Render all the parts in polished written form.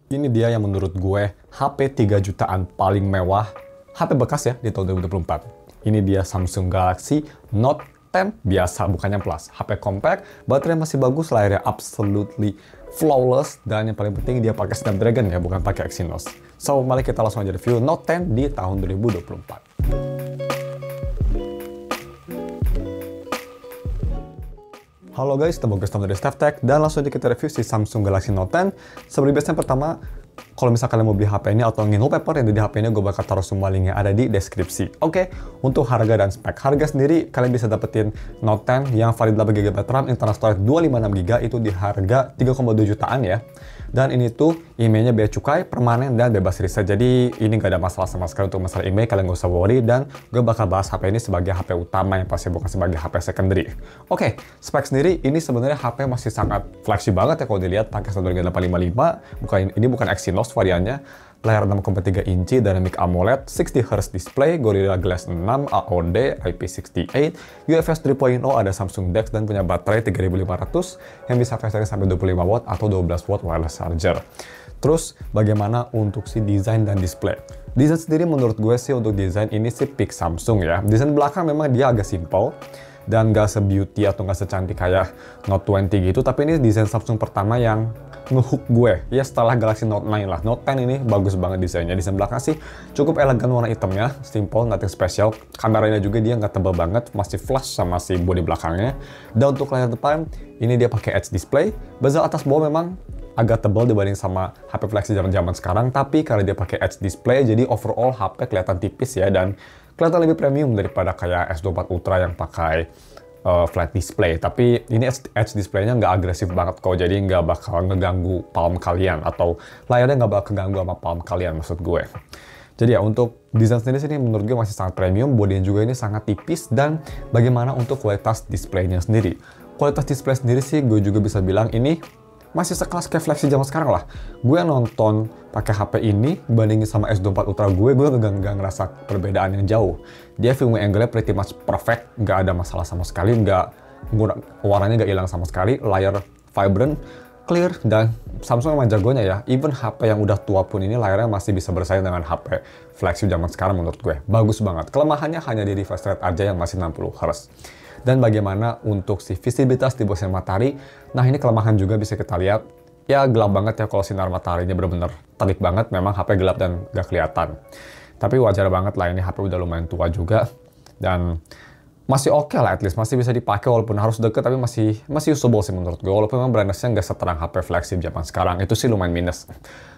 Ini dia yang menurut gue HP 3 jutaan paling mewah, HP bekas ya di tahun 2024. Ini dia Samsung Galaxy Note 10 biasa, bukannya Plus. HP compact, baterai masih bagus, layarnya absolutely flawless, dan yang paling penting dia pakai Snapdragon ya, bukan pakai Exynos. So, mari kita langsung aja review Note 10 di tahun 2024. Halo guys, ketemu gue dari StefTech, dan langsung aja kita review si Samsung Galaxy Note 10. Seperti biasa, yang pertama, kalau misalnya kalian mau beli HP ini atau ingin wallpaper yang ada di HP ini, gue bakal taruh semua linknya ada di deskripsi. Oke, untuk harga dan spek. Harga sendiri, kalian bisa dapetin Note 10 yang valid 8GB RAM, internal storage 256GB, itu di harga 3,2 jutaan ya. Dan ini tuh IMEI-nya bea cukai, permanen, dan bebas reset. Jadi ini nggak ada masalah sama sekali untuk masalah IMEI, kalian nggak usah worry. Dan gue bakal bahas HP ini sebagai HP utama yang pasti, bukan sebagai HP secondary. Oke, spek sendiri ini sebenarnya HP masih sangat flashy banget ya kalau dilihat, pakai Snapdragon 855. Ini bukan Exynos variannya. Layar 6,3 inci, Dynamic AMOLED, 60Hz display, Gorilla Glass 6, AOD, IP68, UFS 3.0, ada Samsung DeX, dan punya baterai 3500 yang bisa fast charging sampai 25 watt atau 12 watt wireless charger. Terus, bagaimana untuk si desain dan display? Desain sendiri menurut gue sih untuk desain ini sih pick Samsung ya. Desain belakang memang dia agak simple dan gak se-beauty atau gak secantik kayak Note 20 gitu, tapi ini desain Samsung pertama yang ngehook gue ya setelah Galaxy Note 9 lah. Note 10 ini bagus banget desainnya. Desain belakang sih cukup elegan, warna hitamnya, simple, nothing special. Kameranya juga dia nggak tebal banget, masih flush sama si bodi belakangnya. Dan untuk layar depan, ini dia pakai Edge display. Bezel atas bawah memang agak tebal dibanding sama HP flagship zaman sekarang, tapi karena dia pakai Edge display, jadi overall HP kelihatan tipis ya, dan kelihatan lebih premium daripada kayak S24 Ultra yang pakai flat display. Tapi ini Edge display-nya nggak agresif banget kok, jadi nggak bakal ngeganggu palm kalian, atau layarnya nggak bakal keganggu sama palm kalian maksud gue. Jadi ya, untuk desain sendiri sini menurut gue masih sangat premium, bodinya juga ini sangat tipis. Dan bagaimana untuk kualitas displaynya sendiri? Kualitas display sendiri sih gue juga bisa bilang ini masih sekelas kayak flagship zaman sekarang lah. Gue nonton pakai HP ini bandingin sama S24 Ultra gue nggak ngerasa perbedaan yang jauh. Dia viewing angle-nya pretty much perfect, nggak ada masalah sama sekali, warnanya nggak hilang sama sekali, layar vibrant, clear, dan Samsung memang jagonya ya. Even HP yang udah tua pun ini layarnya masih bisa bersaing dengan HP flagship zaman sekarang menurut gue. Bagus banget. Kelemahannya hanya di refresh rate aja yang masih 60Hz. Dan bagaimana untuk si visibilitas di bawah sinar matahari? Nah, ini kelemahan juga bisa kita lihat. Ya, gelap banget ya kalau sinar mataharinya bener-bener terik banget. Memang HP gelap dan gak kelihatan. Tapi wajar banget lah, ini HP udah lumayan tua juga. Dan masih oke lah, at least masih bisa dipakai walaupun harus deket, tapi masih usable sih menurut gue. Walaupun memang brightness-nya nggak seterang HP flagship zaman sekarang, itu sih lumayan minus.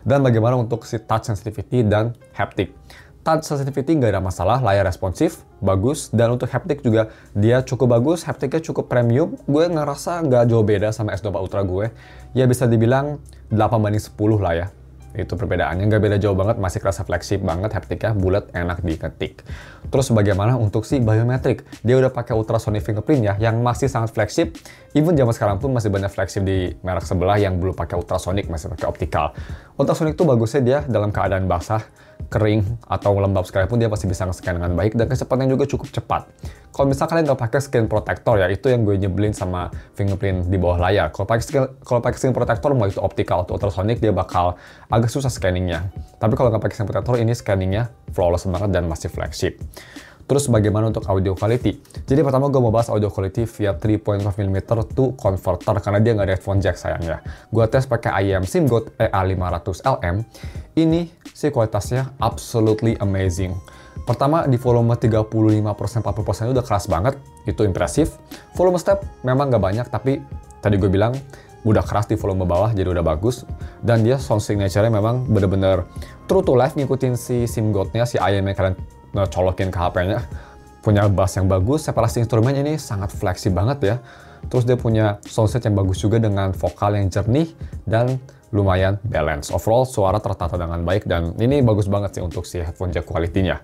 Dan bagaimana untuk si touch sensitivity dan haptic? Touch sensitivity nggak ada masalah, layar responsif, bagus. Dan untuk haptic juga dia cukup bagus, hapticnya cukup premium. Gue ngerasa nggak jauh beda sama S24 Ultra gue. Ya bisa dibilang 8/10 lah ya. Itu perbedaannya, nggak beda jauh banget, masih kerasa flagship banget, hapticnya bulat, enak diketik. Terus bagaimana untuk si biometric? Dia udah pakai ultrasonic fingerprint ya, yang masih sangat flagship. Even zaman sekarang pun masih banyak flagship di merek sebelah yang belum pakai ultrasonic, masih pakai optical. Ultrasonic tuh bagusnya dia dalam keadaan basah, kering, atau lembab sekalipun dia pasti bisa nge-scan dengan baik, dan kecepatannya juga cukup cepat. Kalau misalnya kalian nggak pakai screen protector ya, itu yang gue nyebelin sama fingerprint di bawah layar. Kalau pakai screen protector, mau itu optical atau ultrasonic, dia bakal agak susah scanningnya. Tapi kalau nggak pakai screen protector, ini scanningnya flawless banget dan masih flagship. Terus bagaimana untuk audio quality? Jadi pertama gue mau bahas audio quality via 3.5mm to converter, karena dia nggak ada headphone jack sayangnya. Gue tes pakai IEM SIMGOT EA500LM. Ini sih kualitasnya absolutely amazing. Pertama, di volume 35%-40% udah keras banget, itu impresif. Volume step memang nggak banyak, tapi tadi gue bilang udah keras di volume bawah, jadi udah bagus. Dan dia sound signature-nya memang bener-bener true to life, ngikutin si SIMGOT-nya, si IEM yang kalian colokin ke HP-nya. Punya bass yang bagus, separasi instrumen ini sangat fleksibel banget ya. Terus dia punya soundset yang bagus juga dengan vokal yang jernih dan lumayan balance. Overall suara tertata dengan baik, dan ini bagus banget sih untuk si headphone jack quality-nya.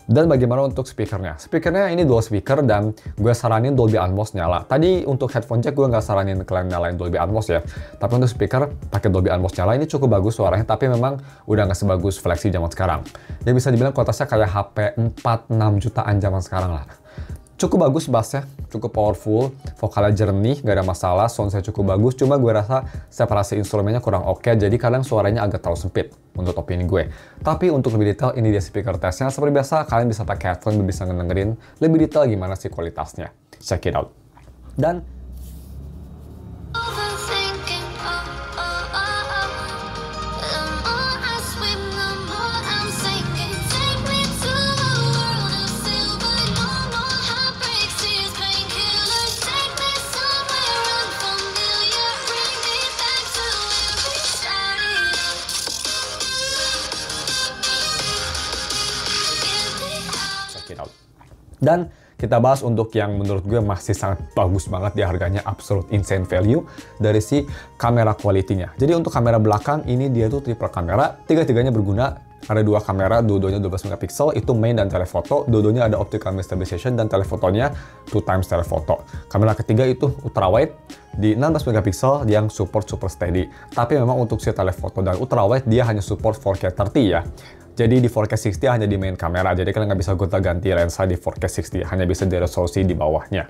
Dan bagaimana untuk speakernya? Speakernya ini dual speaker, dan gue saranin Dolby Atmos nyala. Tadi untuk headphone jack gue nggak saranin kalian nyalain Dolby Atmos ya. Tapi untuk speaker pakai Dolby Atmos nyala, ini cukup bagus suaranya, tapi memang udah nggak sebagus flagship zaman sekarang. Dia bisa dibilang kualitasnya kayak HP 4-6 jutaan zaman sekarang lah. Cukup bagus bassnya, cukup powerful, vokalnya jernih, gak ada masalah, soundnya cukup bagus, cuma gue rasa separasi instrumennya kurang oke, jadi kadang suaranya agak terlalu sempit, menurut opini gue. Tapi untuk lebih detail, ini dia speaker testnya. Seperti biasa, kalian bisa pakai headphone, bisa ngedengerin lebih detail gimana sih kualitasnya. Check it out. Dan Dan kita bahas untuk yang menurut gue masih sangat bagus banget di harganya, absolute insane value dari si kamera quality-nya. Jadi untuk kamera belakang ini dia tuh triple kamera, tiga-tiganya berguna. Ada dua kamera, dua-duanya 12 megapiksel, itu main dan telefoto. Dua-duanya ada optical image stabilization dan telefotonya 2x telefoto. Kamera ketiga itu ultrawide di 16 megapiksel yang support super steady. Tapi memang untuk si telefoto dan ultrawide dia hanya support 4K 30 ya. Jadi di 4K 60 hanya di main kamera, jadi kalian nggak bisa gonta-ganti lensa di 4K 60, hanya bisa di resolusi di bawahnya.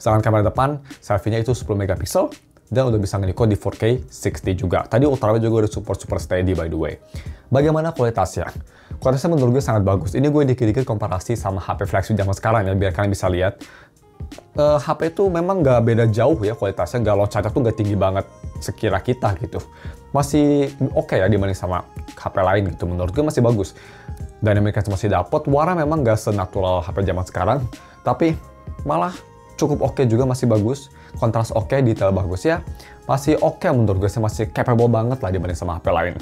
Sedangkan kamera depan, selfie-nya itu 10 megapiksel, dan udah bisa nge-record di 4K 60 juga. Tadi ultrawide juga udah support super steady by the way. Bagaimana kualitasnya? Kualitasnya menurut gue sangat bagus. Ini gue dikit-dikit komparasi sama HP flagship zaman sekarang ya, biar kalian bisa lihat. HP itu memang nggak beda jauh ya kualitasnya, nggak loncatnya tuh nggak tinggi banget sekira kita gitu. Masih oke ya dibanding sama HP lain gitu, menurut gue masih bagus. Dynamic range masih dapet, warna memang nggak senatural HP zaman sekarang, tapi malah cukup oke juga, masih bagus. Kontras oke, detail bagus ya. Masih oke menurut gue sih, masih capable banget lah dibanding sama HP lain.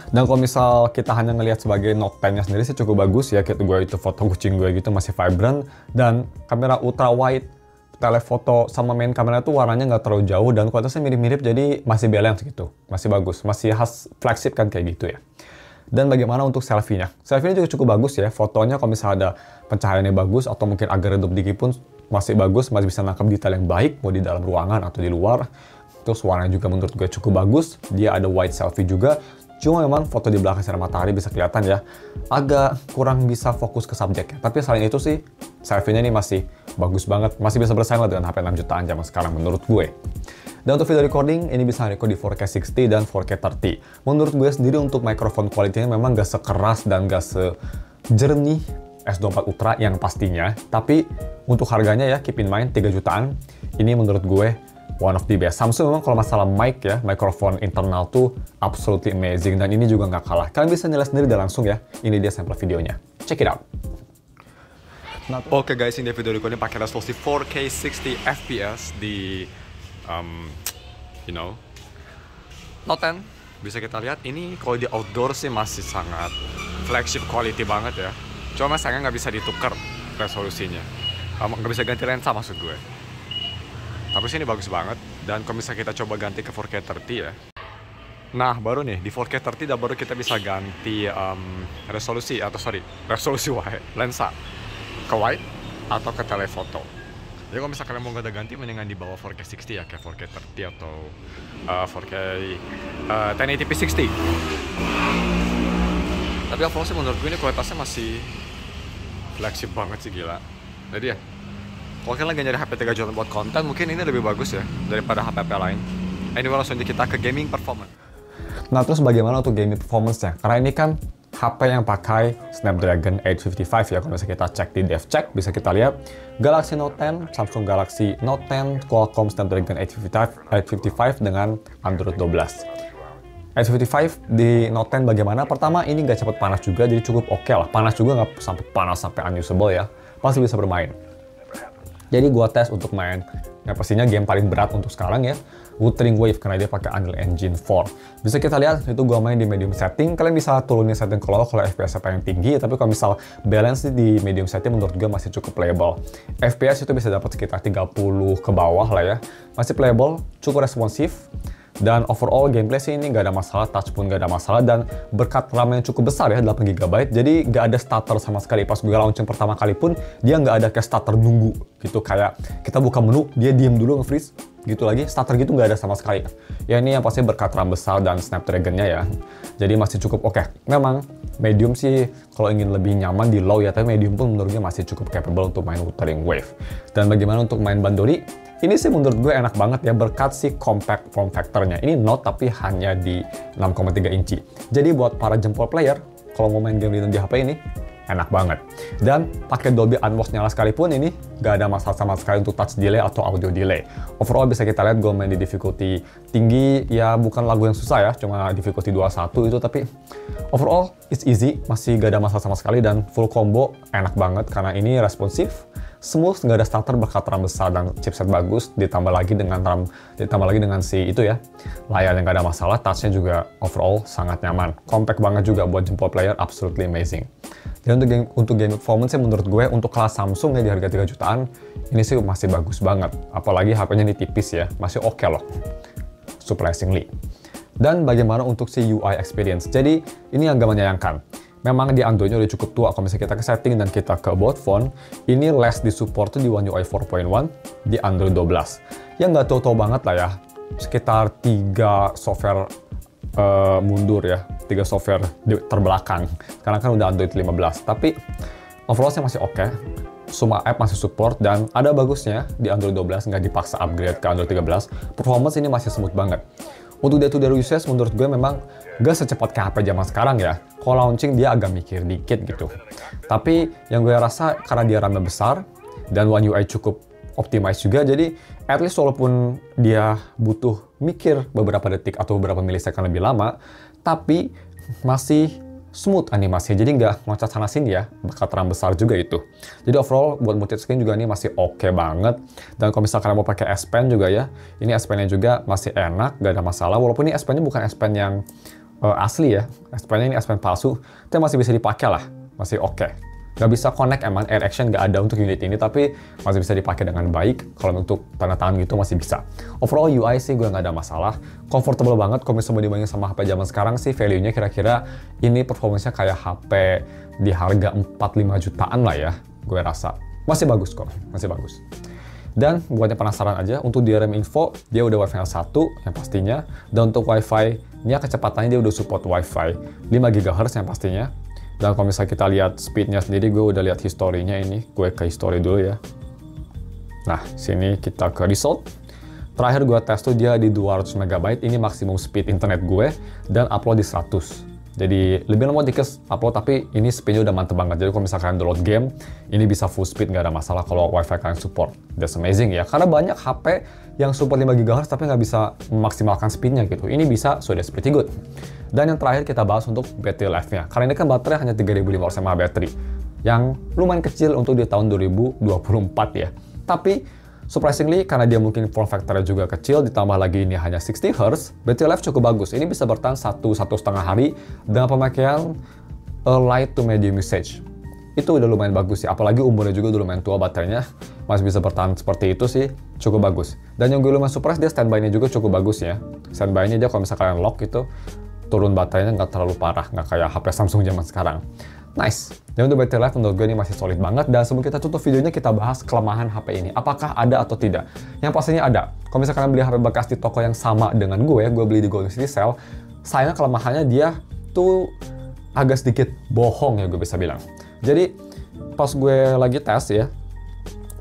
Dan kalau misal kita hanya ngelihat sebagai Note 10-nya sendiri sih cukup bagus ya. Kayak gue itu foto kucing gue gitu masih vibrant, dan kamera ultra wide, telefoto sama main kamera tuh warnanya nggak terlalu jauh dan kualitasnya mirip-mirip, jadi masih balance gitu, masih bagus, masih khas flagship kan kayak gitu ya. Dan bagaimana untuk selfie-nya? Selfie-nya juga cukup bagus ya, fotonya kalau misalnya ada pencahayaannya bagus atau mungkin agak redup dikit pun masih bagus, masih bisa nangkap detail yang baik, mau di dalam ruangan atau di luar. Terus warnanya juga menurut gue cukup bagus, dia ada wide selfie juga. Cuma memang foto di belakang sinar matahari bisa kelihatan ya, agak kurang bisa fokus ke subjeknya. Tapi selain itu sih, selfie-nya ini masih bagus banget, masih bisa bersaing lah dengan HP 6 jutaan zaman sekarang menurut gue. Dan untuk video recording, ini bisa record di 4K 60 dan 4K 30. Menurut gue sendiri untuk microphone quality-nya memang gak sekeras dan gak sejernih S24 Ultra yang pastinya. Tapi untuk harganya ya, keep in mind 3 jutaan, ini menurut gue one of the best. Samsung memang kalau masalah mic ya, microphone internal tuh absolutely amazing, dan ini juga nggak kalah. Kalian bisa nilai sendiri dan langsung ya. Ini dia sampel videonya. Check it out. Oke guys, ini video recording pakai resolusi 4K 60 fps di Note 10. Bisa kita lihat ini kalau di outdoor sih masih sangat flagship quality banget ya. Cuma sayangnya nggak bisa ditukar resolusinya, nggak bisa ganti lensa maksud gue. Tapi sini bagus banget, dan kalau misalnya kita coba ganti ke 4K 30 ya. Nah baru nih di 4K 30 dan baru kita bisa ganti resolusi lensa ke wide atau ke telefoto. Jadi kalau misalnya kalian mau ganti mendingan di bawah 4K 60 ya, kayak 4K 30 atau 4K 1080p 60. Tapi overall sih menurut gue ini kualitasnya masih flagship banget sih, gila. Jadi ya, kalau kalian lagi nyari HP 3 jutaan buat konten, mungkin ini lebih bagus ya daripada HP lain. Anyway, langsung aja kita ke gaming performance. Nah terus bagaimana untuk gaming performance-nya? Karena ini kan HP yang pakai Snapdragon 855 ya. Kalau misalnya kita cek di DevCheck, bisa kita lihat Galaxy Note 10, Samsung Galaxy Note 10, Qualcomm Snapdragon 855 dengan Android 12. 855 di Note 10 bagaimana? Pertama, ini nggak cepet panas juga, jadi cukup oke lah. Panas juga nggak sampai panas sampai unusable ya. Pasti bisa bermain. Jadi gua tes untuk main, nah pastinya game paling berat untuk sekarang ya, Wuthering Wave, karena dia pakai Unreal Engine 4. Bisa kita lihat, itu gua main di medium setting. Kalian bisa turunin setting kalau FPS yang tinggi, tapi kalau misal balance di medium setting menurut gua masih cukup playable. FPS itu bisa dapat sekitar 30 ke bawah lah ya. Masih playable, cukup responsif. Dan overall gameplay sih ini nggak ada masalah, touch pun nggak ada masalah, dan berkat RAM yang cukup besar ya, 8 GB, jadi nggak ada stutter sama sekali. Pas gue launching pertama kali pun, dia nggak ada kayak stutter nunggu gitu, kayak kita buka menu, dia diem dulu nge-freeze, gitu lagi, stutter gitu nggak ada sama sekali. Ya ini yang pasti berkat RAM besar dan Snapdragon-nya ya, jadi masih cukup oke. Memang medium sih kalau ingin lebih nyaman di low ya, tapi medium pun menurut gue masih cukup capable untuk main Wuthering Wave. Dan bagaimana untuk main Bandori? Ini sih menurut gue enak banget ya, berkat si compact form factor-nya. Ini Note tapi hanya di 6,3 inci. Jadi buat para jempol player, kalau mau main game di HP ini, enak banget. Dan pakai Dolby Atmos nyala sekalipun ini gak ada masalah sama sekali untuk touch delay atau audio delay. Overall bisa kita lihat gue main di difficulty tinggi, ya bukan lagu yang susah ya, cuma difficulty 21 itu, tapi overall it's easy, masih gak ada masalah sama sekali, dan full combo enak banget karena ini responsif, smooth, nggak ada stutter berkat RAM besar dan chipset bagus, ditambah lagi dengan si itu ya, layar yang nggak ada masalah, touchnya juga overall sangat nyaman, compact banget juga buat jempol player, absolutely amazing. Dan untuk game performance menurut gue untuk kelas Samsung ya di harga 3 jutaan, ini sih masih bagus banget, apalagi HP-nya ini tipis ya, masih oke loh, surprisingly. Dan bagaimana untuk si UI experience? Jadi ini yang gak menyayangkan. Memang di Android-nya udah cukup tua, kalau misalnya kita ke setting dan kita ke about phone, ini less di support tuh di One UI 4.1 di Android 12. Ya nggak tahu-tahu banget lah ya, sekitar 3 software mundur ya, 3 software terbelakang, karena kan udah Android 15. Tapi overall sih masih oke. Semua app masih support, dan ada bagusnya di Android 12 nggak dipaksa upgrade ke Android 13. Performance ini masih smooth banget. Untuk day-to-day usage menurut gue memang gak secepat kayak HP zaman sekarang ya. Kalau launching dia agak mikir dikit gitu. Tapi yang gue rasa karena dia RAM besar dan One UI cukup optimize juga, jadi at least walaupun dia butuh mikir beberapa detik atau beberapa milisecond lebih lama, tapi masih smooth animasinya, jadi nggak loncat sana sini ya, berkat RAM besar juga itu. Jadi overall buat multiscreen juga ini masih oke banget. Dan kalau misalkan mau pakai S Pen juga ya, ini S Pen-nya juga masih enak, gak ada masalah. Walaupun ini S Pen-nya bukan S Pen yang asli ya, S Pen-nya ini S Pen palsu, tapi masih bisa dipakai lah, masih oke. Gak bisa connect emang, Air Action gak ada untuk unit ini, tapi masih bisa dipakai dengan baik. Kalau untuk tanda tangan gitu masih bisa. Overall UI sih gue gak ada masalah, comfortable banget. Kalau misalnya dibandingin sama HP zaman sekarang sih, value-nya kira-kira ini performance-nya kayak HP di harga 4-5 jutaan lah ya, gue rasa. Masih bagus kok, masih bagus. Dan buatnya penasaran aja, untuk DRM info, dia udah Wi-Fi 1 yang pastinya. Dan untuk Wi-Fi-nya kecepatannya dia udah support Wi-Fi 5 GHz yang pastinya. Dan kalau misalnya kita lihat speednya sendiri, gue udah lihat historinya ini. Gue ke history dulu ya. Nah, sini kita ke result. Terakhir gue tes tuh dia di 200 MB, ini maksimum speed internet gue, dan upload di 100. Jadi lebih lama dikit upload, tapi ini speednya udah mantep banget. Jadi kalau misalnya kalian download game, ini bisa full speed, nggak ada masalah kalau Wi-Fi kalian support. That's amazing ya, karena banyak HP yang support 5 GHz tapi nggak bisa memaksimalkan speednya gitu. Ini bisa, so that's pretty good. Dan yang terakhir kita bahas untuk battery life-nya. Karena ini kan baterai hanya 3500 mAh baterai, yang lumayan kecil untuk di tahun 2024 ya. Tapi surprisingly, karena dia mungkin form factor-nya juga kecil, ditambah lagi ini hanya 60 Hz, battery life cukup bagus. Ini bisa bertahan 1-1,5 hari dengan pemakaian light to medium usage. Itu udah lumayan bagus sih, apalagi umurnya juga udah lumayan tua, baterainya masih bisa bertahan seperti itu sih, cukup bagus. Dan yang gue lumayan surprise, dia standby-nya juga cukup bagus ya. Standby-nya dia kalau misalkan kalian lock itu, turun baterainya nggak terlalu parah, nggak kayak HP Samsung zaman sekarang. Nice. Dan untuk battery life menurut gue ini masih solid banget. Dan sebelum kita tutup videonya, kita bahas kelemahan HP ini. Apakah ada atau tidak? Yang pastinya ada. Kalau misalkan kalian beli HP bekas di toko yang sama dengan gue beli di Golden City Sale, sayangnya kelemahannya dia tuh agak sedikit bohong ya, gue bisa bilang. Jadi pas gue lagi tes ya,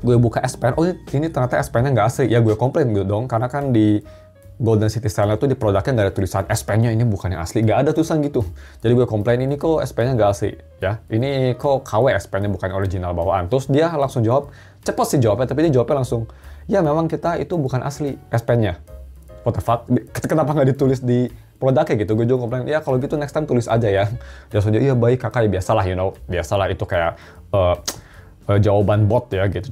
gue buka S Pen, oh ini ternyata S Pen-nya nggak asli. Ya gue komplain gitu dong, karena kan di Golden City Sale-nya tuh di produknya nggak ada tulisan S Pen-nya ini bukan yang asli, nggak ada tulisan gitu. Jadi gue komplain, ini kok S Pen-nya nggak asli ya, ini kok KW S Pen-nya bukan original bawaan. Terus dia langsung jawab, cepet sih jawabnya, tapi dia jawabnya langsung, ya memang kita itu bukan asli S Pen-nya. What the fuck? Kenapa nggak ditulis di produknya gitu? Gue juga komplain, ya kalau gitu next time tulis aja ya. Dia langsung, iya baik kakak, ya biasalah biasalah itu kayak jawaban bot ya gitu,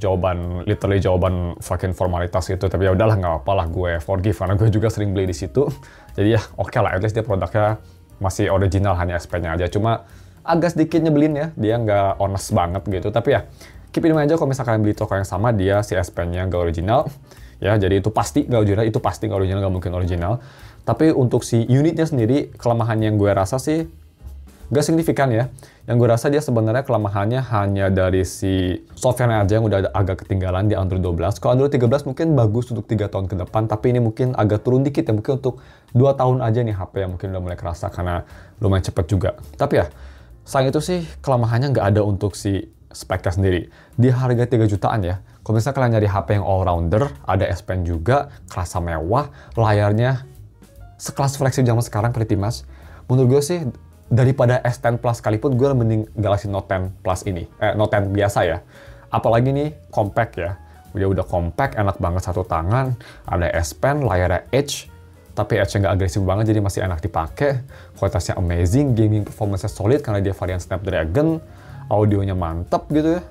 literally jawaban fucking formalitas gitu. Tapi ya udahlah, nggak apa-apa lah, gue forgive karena gue juga sering beli di situ. Jadi ya oke lah, at least dia produknya masih original, hanya S Pen-nya aja. Cuma agak sedikit nyebelin ya, dia nggak honest banget gitu. Tapi ya keep in mind aja kalau misalkan beli toko yang sama, dia si S Pen-nya nggak original ya, jadi itu pasti nggak original, nggak mungkin original. Tapi untuk si unitnya sendiri, kelemahan yang gue rasa sih nggak signifikan ya. Yang gue rasa dia sebenarnya kelemahannya hanya dari si software aja yang udah agak ketinggalan di Android 12. Kalau Android 13 mungkin bagus untuk 3 tahun ke depan, tapi ini mungkin agak turun dikit ya. Mungkin untuk 2 tahun aja nih HP yang mungkin udah mulai kerasa karena lumayan cepet juga. Tapi ya, sayang itu sih kelemahannya nggak ada untuk si speknya sendiri. Di harga 3 jutaan ya, kalau misalnya kalian nyari HP yang all-rounder, ada S Pen juga, kerasa mewah, layarnya sekelas flagship zaman sekarang pretty much. Menurut gue sih, daripada S10 Plus sekalipun, gue mending Galaxy Note 10 Plus ini. Note 10 biasa ya. Apalagi nih, compact ya. Dia udah compact, enak banget satu tangan. Ada S Pen, layarnya Edge. Tapi Edge-nya nggak agresif banget, jadi masih enak dipakai. Kualitasnya amazing, gaming performance-nya solid karena dia varian Snapdragon. Audionya mantep gitu ya.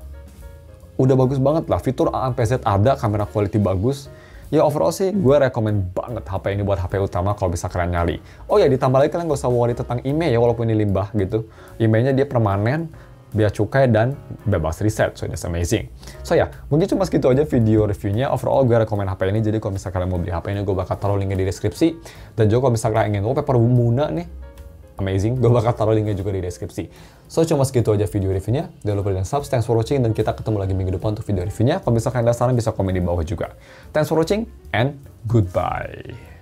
Udah bagus banget lah. Fitur AMPZ ada, kamera quality bagus. Ya overall sih gue rekomen banget HP ini buat HP utama kalau bisa kalian nyari. Oh ya, ditambah lagi kalian gak usah worry tentang email ya, walaupun ini limbah gitu. Emailnya dia permanen, bea cukai, dan bebas reset, so that's amazing. So ya, mungkin cuma segitu aja video reviewnya. Overall gue rekomen HP ini, jadi kalau misalnya kalian mau beli HP ini, gue bakal taruh linknya di deskripsi. Dan juga kalau misalnya kalian ingin wallpaper Muna nih, amazing, gue bakal taruh linknya juga di deskripsi. So, cuma segitu aja video reviewnya. Jangan lupa dan subscribe, thanks for watching, dan kita ketemu lagi minggu depan untuk video reviewnya. Kalau misalkan ada saran, bisa komen di bawah juga. Thanks for watching, and goodbye.